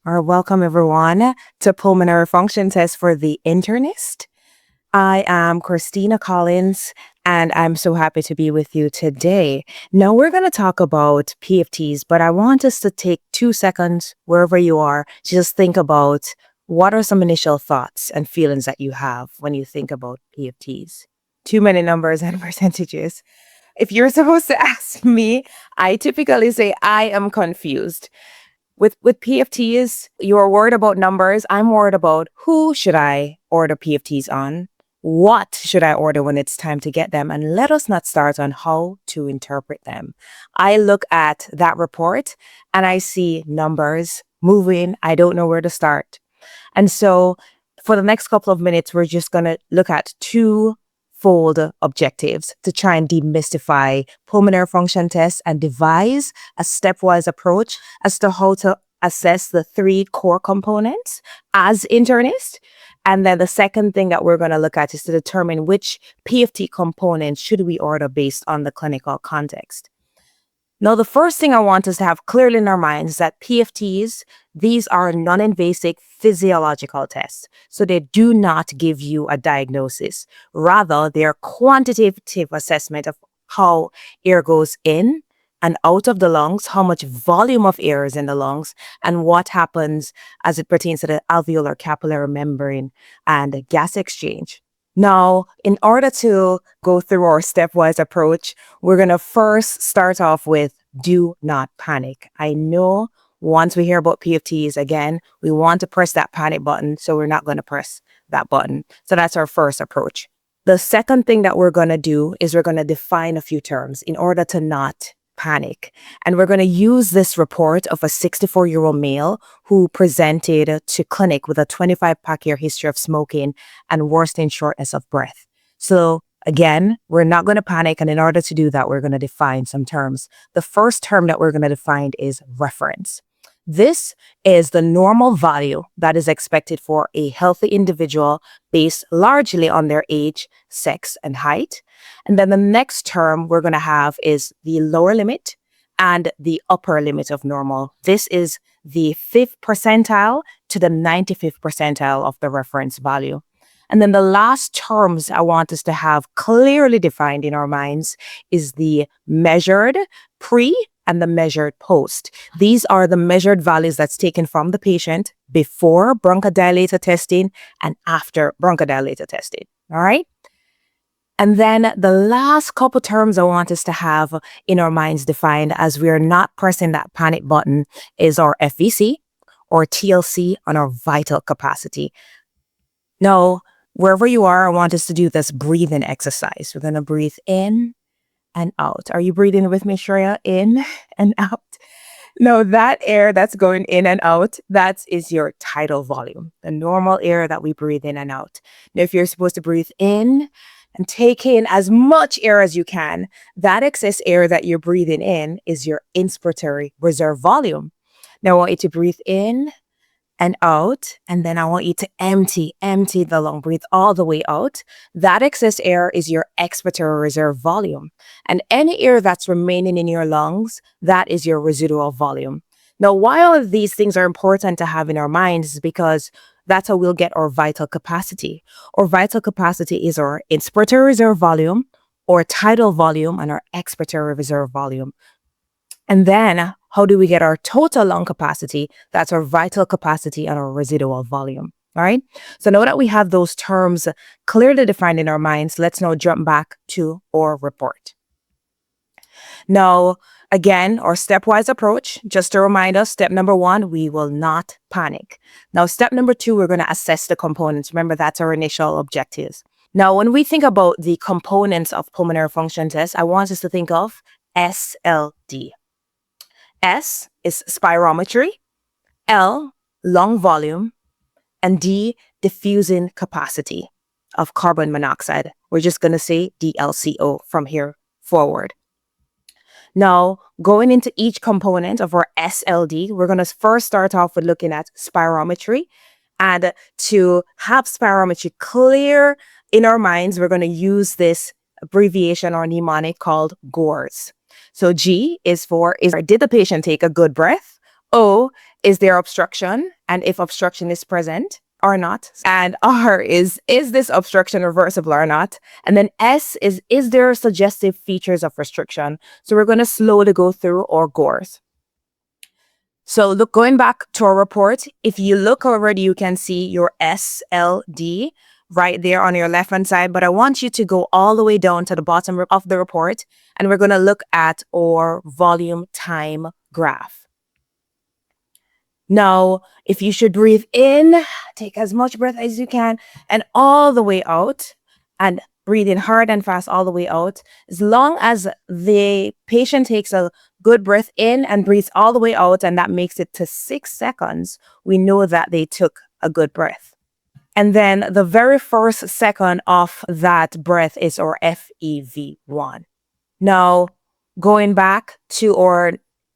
or welcome everyone to Pulmonary Function Tests for the internist. I am Kristina Collins, and I'm so happy to be with you today. Now, we're going to talk about PFTs, but I want us to take 2 seconds, wherever you are, to just think about what are some initial thoughts and feelings that you have when you think about PFTs. Too many numbers and percentages. If you're supposed to ask me, I typically say I am confused. With PFTs, you're worried about numbers. I'm worried about who should I order PFTs on? What should I order when it's time to get them? And let us not start on how to interpret them. I look at that report and I see numbers moving. I don't know where to start. And so for the next couple of minutes, we're just going to look at two-fold objectives to try and demystify pulmonary function tests and devise a stepwise approach as to how to assess the 3 core components as internist. And then the second thing that we're going to look at is to determine which PFT components should we order based on the clinical context. Now, the first thing I want us to have clearly in our minds is that PFTs, these are non-invasive physiological tests. So they do not give you a diagnosis. Rather, they are quantitative assessment of how air goes in and out of the lungs, how much volume of air is in the lungs, and what happens as it pertains to the alveolar capillary membrane and gas exchange. Now, in order to go through our stepwise approach, we're going to first start off with do not panic. I know once we hear about PFTs, again, we want to press that panic button, so we're not going to press that button. So that's our first approach. The second thing that we're going to do is we're going to define a few terms in order to not panic. And we're going to use this report of a 64-year-old male who presented to clinic with a 25-pack-year history of smoking and worsening shortness of breath. So again, we're not going to panic. And in order to do that, we're going to define some terms. The first term that we're going to define is reference. This is the normal value that is expected for a healthy individual based largely on their age, sex, and height. And then the next term we're going to have is the lower limit and the upper limit of normal. This is the 5th percentile to the 95th percentile of the reference value. And then the last terms I want us to have clearly defined in our minds is the measured pre and the measured post. These are the measured values that's taken from the patient before bronchodilator testing and after bronchodilator testing. All right. And then the last couple terms I want us to have in our minds defined as we're not pressing that panic button is our FVC or TLC on our vital capacity. Now, wherever you are, I want us to do this breathing exercise. We're going to breathe in and out. Are you breathing with me, Shreya? In and out. No, that air that's going in and out, that is your tidal volume, the normal air that we breathe in and out. Now, if you're supposed to breathe in and take in as much air as you can, that excess air that you're breathing in is your inspiratory reserve volume. Now, I want you to breathe in and out, and then I want you to empty the lung, breathe all the way out. That excess air is your expiratory reserve volume. And any air that's remaining in your lungs, that is your residual volume. Now, why all of these things are important to have in our minds is because that's how we'll get our vital capacity. Our vital capacity is our inspiratory reserve volume, our tidal volume, and our expiratory reserve volume. And then how do we get our total lung capacity? That's our vital capacity and our residual volume. All right. So now that we have those terms clearly defined in our minds, let's now jump back to our report. Now, again, our stepwise approach, just to remind us, step number 1, we will not panic. Now, step number 2, we're going to assess the components. Remember, that's our initial objectives. Now, when we think about the components of pulmonary function tests, I want us to think of SLD. S is spirometry, L, lung volume, and D, diffusing capacity of carbon monoxide. We're just going to say DLCO from here forward. Now, going into each component of our SLD, we're going to first start off with looking at spirometry. And to have spirometry clear in our minds, we're going to use this abbreviation or mnemonic called GORES. So G is for, did the patient take a good breath? O, is there obstruction? and if obstruction is present or not. And R is this obstruction reversible or not? And then S is there suggestive features of restriction? So we're going to slowly go through our GORES. So look, going back to our report, if you look already, you can see your SLD right there on your left-hand side, but I want you to go all the way down to the bottom of the report, and we're going to look at our volume time graph. Now, if you should breathe in, take as much breath as you can, and all the way out, and breathe in hard and fast all the way out. As long as the patient takes a good breath in and breathes all the way out, and that makes it to 6 seconds, we know that they took a good breath. And then the very first second of that breath is our FEV1. Now, going back to our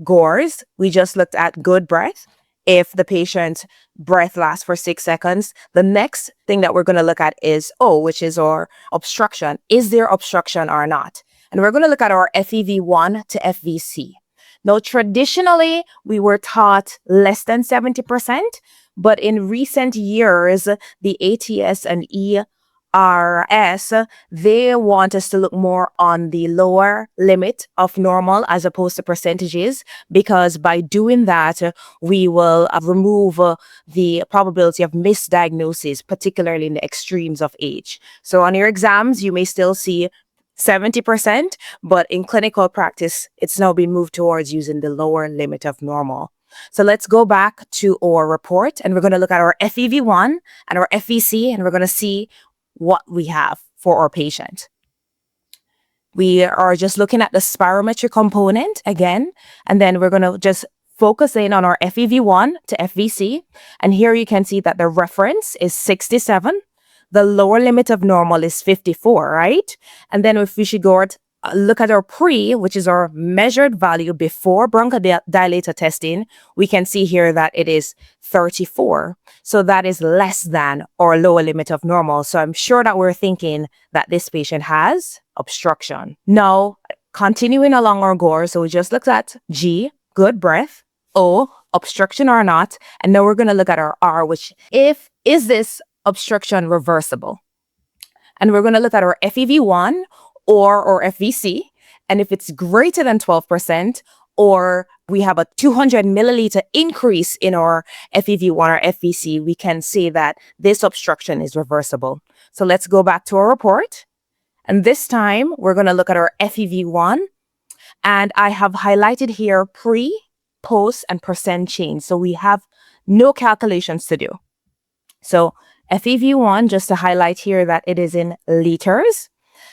GORES, we just looked at good breath. If the patient's breath lasts for 6 seconds, the next thing that we're going to look at is O, which is our obstruction. Is there obstruction or not? And we're going to look at our FEV1 to FVC. Now, traditionally, we were taught less than 70%, but in recent years, the ATS and ERS, they want us to look more on the lower limit of normal as opposed to percentages, because by doing that, we will remove the probability of misdiagnosis, particularly in the extremes of age. So on your exams, you may still see 70%, but in clinical practice, it's now been moved towards using the lower limit of normal. So let's go back to our report, and we're going to look at our FEV1 and our FVC, and we're going to see what we have for our patient. We are just looking at the spirometry component again, and then we're going to just focus in on our FEV1 to FVC. And here you can see that the reference is 67. The lower limit of normal is 54, right? And then if we should go look at our pre, which is our measured value before bronchodilator testing, we can see here that it is 34. So that is less than our lower limit of normal. So I'm sure that we're thinking that this patient has obstruction. Now, continuing along our GORES, so we just looked at G, good breath, O, obstruction or not, and now we're going to look at our R, which is this obstruction reversible? And we're going to look at our FEV1 or FVC, and if it's greater than 12%, or we have a 200 milliliter increase in our FEV1 or FVC, we can say that this obstruction is reversible. So let's go back to our report, and this time we're going to look at our FEV1, and I have highlighted here pre, post, and percent change. So we have no calculations to do. So FEV1, just to highlight here that it is in liters.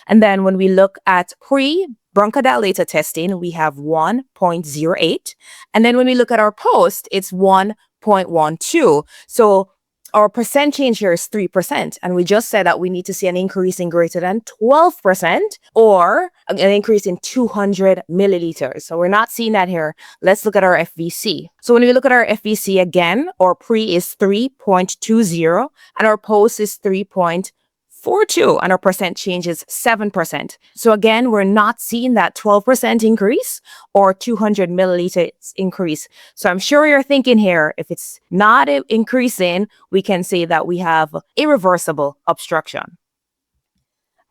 And then when we look at pre-bronchodilator testing, we have 1.08. And then when we look at our post, it's 1.12. So our percent change here is 3%. And we just said that we need to see an increase in greater than 12% or an increase in 200 milliliters. So we're not seeing that here. Let's look at our FVC. So when we look at our FVC again, our pre is 3.20 and our post is 3.42, and our percent change is 7%. So again, we're not seeing that 12% increase or 200 milliliters increase. So I'm sure you're thinking here, if it's not increasing, we can say that we have irreversible obstruction.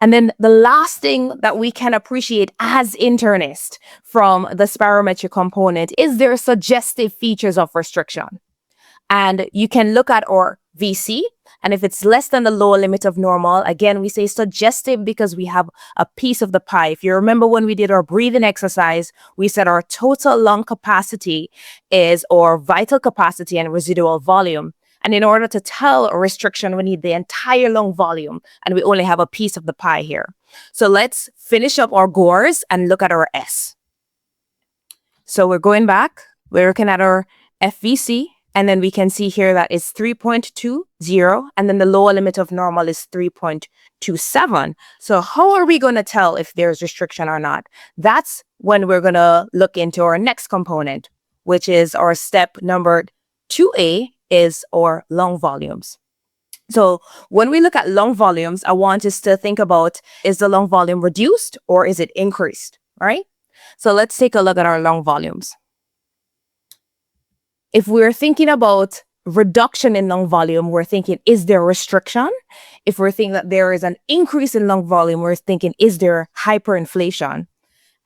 And then the last thing that we can appreciate as internist from the spirometry component is their suggestive features of restriction. And you can look at our VC, and if it's less than the lower limit of normal, again, we say suggestive because we have a piece of the pie. If you remember when we did our breathing exercise, we said our total lung capacity is our vital capacity and residual volume. And in order to tell a restriction, we need the entire lung volume, and we only have a piece of the pie here. So let's finish up our GORES and look at our S. So we're going back, we're looking at our FVC, and then we can see here that it's 3.20, and then the lower limit of normal is 3.27. So how are we going to tell if there's restriction or not? That's when we're going to look into our next component, which is our step number 2A, is our lung volumes. So when we look at lung volumes, I want us to think about, is the lung volume reduced or is it increased, right? So let's take a look at our lung volumes. If we're thinking about reduction in lung volume, we're thinking, is there restriction? If we're thinking that there is an increase in lung volume, we're thinking, is there hyperinflation?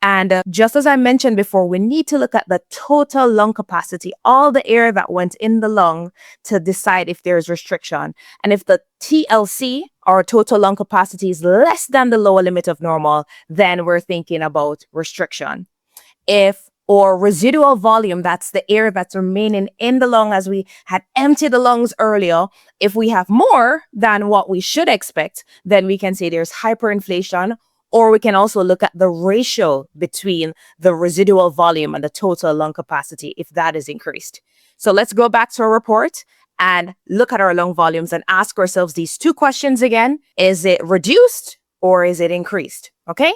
And just as I mentioned before, we need to look at the total lung capacity, all the air that went in the lung, to decide if there's restriction. And if the TLC, or total lung capacity, is less than the lower limit of normal, then we're thinking about restriction. Or residual volume, that's the air that's remaining in the lung as we had emptied the lungs earlier. If we have more than what we should expect, then we can say there's hyperinflation. Or we can also look at the ratio between the residual volume and the total lung capacity if that is increased. So let's go back to our report and look at our lung volumes and ask ourselves these two questions again. Is it reduced or is it increased? Okay?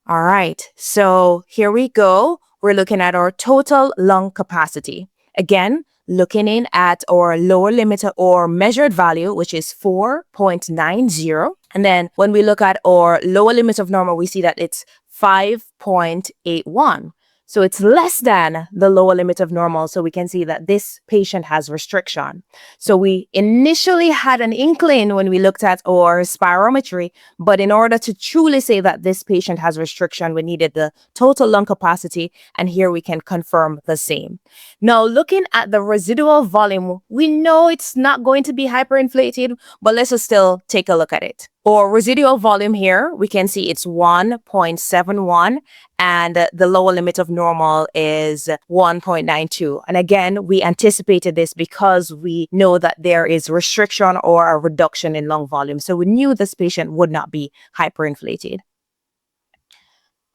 All right. So here we go. We're looking at our total lung capacity. Again, looking in at our lower limit or measured value, which is 4.90. And then when we look at our lower limit of normal, we see that it's 5.81. So it's less than the lower limit of normal. So we can see that this patient has restriction. So we initially had an inkling when we looked at our spirometry, but in order to truly say that this patient has restriction, we needed the total lung capacity. And here we can confirm the same. Now, looking at the residual volume, we know it's not going to be hyperinflated, but let's just still take a look at it. Or residual volume here, we can see it's 1.71 and the lower limit of normal is 1.92. And again, we anticipated this because we know that there is restriction or a reduction in lung volume. So we knew this patient would not be hyperinflated.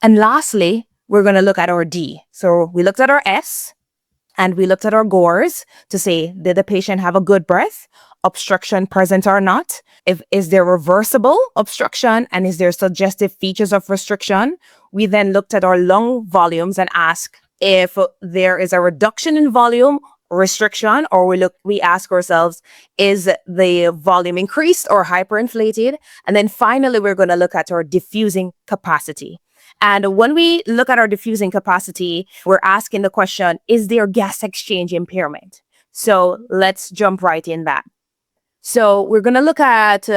And lastly, we're going to look at our D. So we looked at our S and we looked at our GORES to say, did the patient have a good breath? Obstruction present or not? Is there reversible obstruction and is there suggestive features of restriction? We then looked at our lung volumes and asked if there is a reduction in volume, restriction, or we ask ourselves, is the volume increased or hyperinflated? And then finally, we're going to look at our diffusing capacity. And when we look at our diffusing capacity, we're asking the question, is there gas exchange impairment? So let's jump right in that. So we're going to look at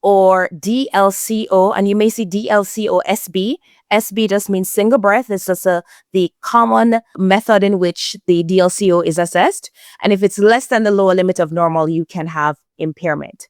or DLCO, and you may see DLCO SB. SB just means single breath. It's just the common method in which the DLCO is assessed. And if it's less than the lower limit of normal, you can have impairment.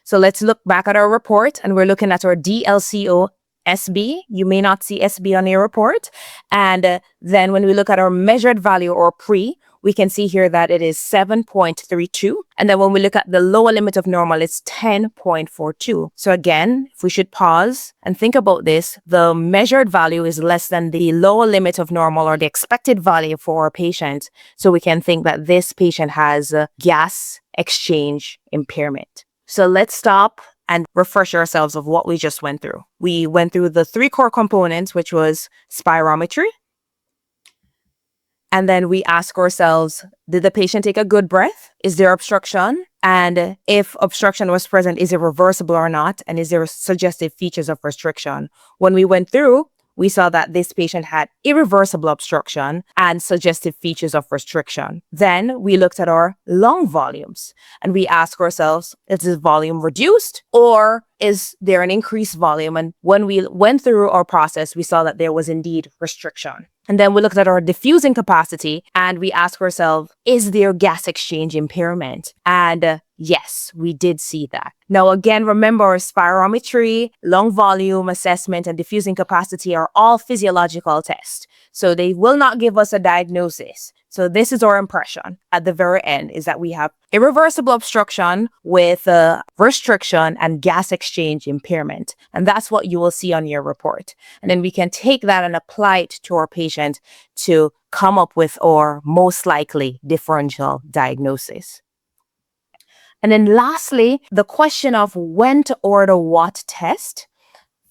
So let's look back at our report, and we're looking at our DLCO SB. You may not see SB on your report. And then when we look at our measured value or pre, we can see here that it is 7.32. And then when we look at the lower limit of normal, it's 10.42. So again, if we should pause and think about this, the measured value is less than the lower limit of normal or the expected value for our patient. So we can think that this patient has gas exchange impairment. So let's stop and refresh ourselves of what we just went through. We went through the 3 core components, which was spirometry. And then we ask ourselves, did the patient take a good breath? Is there obstruction? And if obstruction was present, is it reversible or not? And is there suggestive features of restriction? When we went through, we saw that this patient had irreversible obstruction and suggestive features of restriction. Then we looked at our lung volumes and we asked ourselves, is this volume reduced or is there an increased volume? And when we went through our process, we saw that there was indeed restriction. And then we looked at our diffusing capacity and we asked ourselves, is there gas exchange impairment? And yes, we did see that. Now, again, remember spirometry, lung volume assessment, and diffusing capacity are all physiological tests. So they will not give us a diagnosis. So this is our impression at the very end, is that we have irreversible obstruction with restriction and gas exchange impairment. And that's what you will see on your report. And then we can take that and apply it to our patient to come up with our most likely differential diagnosis. And then lastly, the question of when to order what test.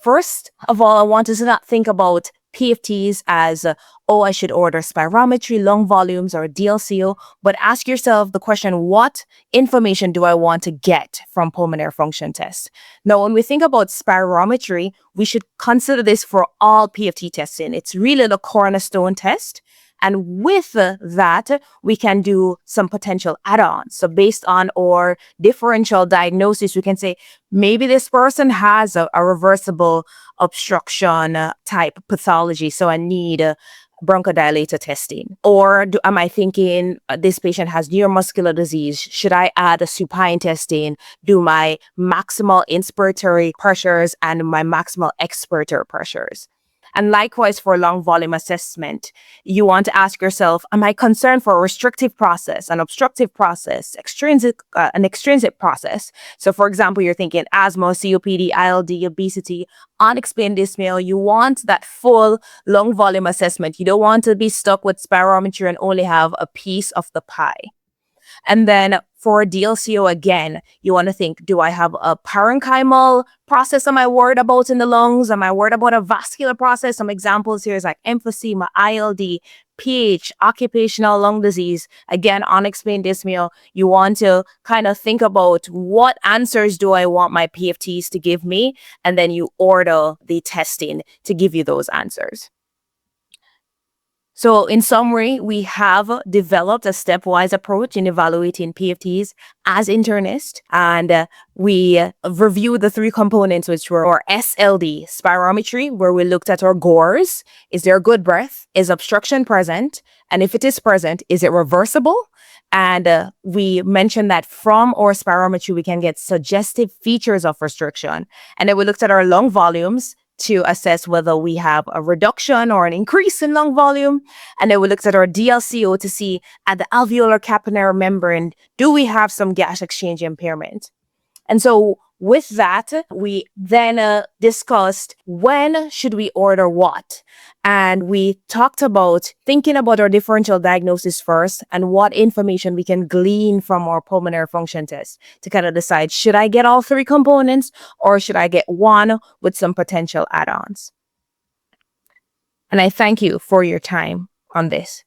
First of all, I want us to not think about PFTs as, I should order spirometry, lung volumes, or DLCO, but ask yourself the question, what information do I want to get from pulmonary function tests? Now, when we think about spirometry, we should consider this for all PFT testing. It's really the cornerstone test. And with that, we can do some potential add-ons. So based on our differential diagnosis, we can say maybe this person has a reversible obstruction type pathology. So I need bronchodilator testing. Or am I thinking this patient has neuromuscular disease? Should I add a supine testing, do my maximal inspiratory pressures and my maximal expiratory pressures? And likewise for lung volume assessment, you want to ask yourself, am I concerned for a restrictive process, an obstructive process, an extrinsic process? So for example, you're thinking asthma, COPD, ILD, obesity, unexplained dyspnea. You want that full lung volume assessment. You don't want to be stuck with spirometry and only have a piece of the pie. And then for DLCO, again, you want to think, do I have a parenchymal process am I worried about in the lungs? Am I worried about a vascular process? Some examples here is like emphysema, ILD, PH, occupational lung disease, again, unexplained dyspnea. You want to kind of think about what answers do I want my PFTs to give me? And then you order the testing to give you those answers. So in summary, we have developed a stepwise approach in evaluating PFTs as internists, and we reviewed the three components, which were our SLD, spirometry, where we looked at our GORES. Is there a good breath? Is obstruction present? And if it is present, is it reversible? And we mentioned that from our spirometry, we can get suggestive features of restriction. And then we looked at our lung volumes to assess whether we have a reduction or an increase in lung volume. And then we looked at our DLCO to see at the alveolar capillary membrane, do we have some gas exchange impairment? And so with that, we then discussed when should we order what? And we talked about thinking about our differential diagnosis first and what information we can glean from our pulmonary function test to kind of decide, should I get all three components or should I get one with some potential add-ons? And I thank you for your time on this.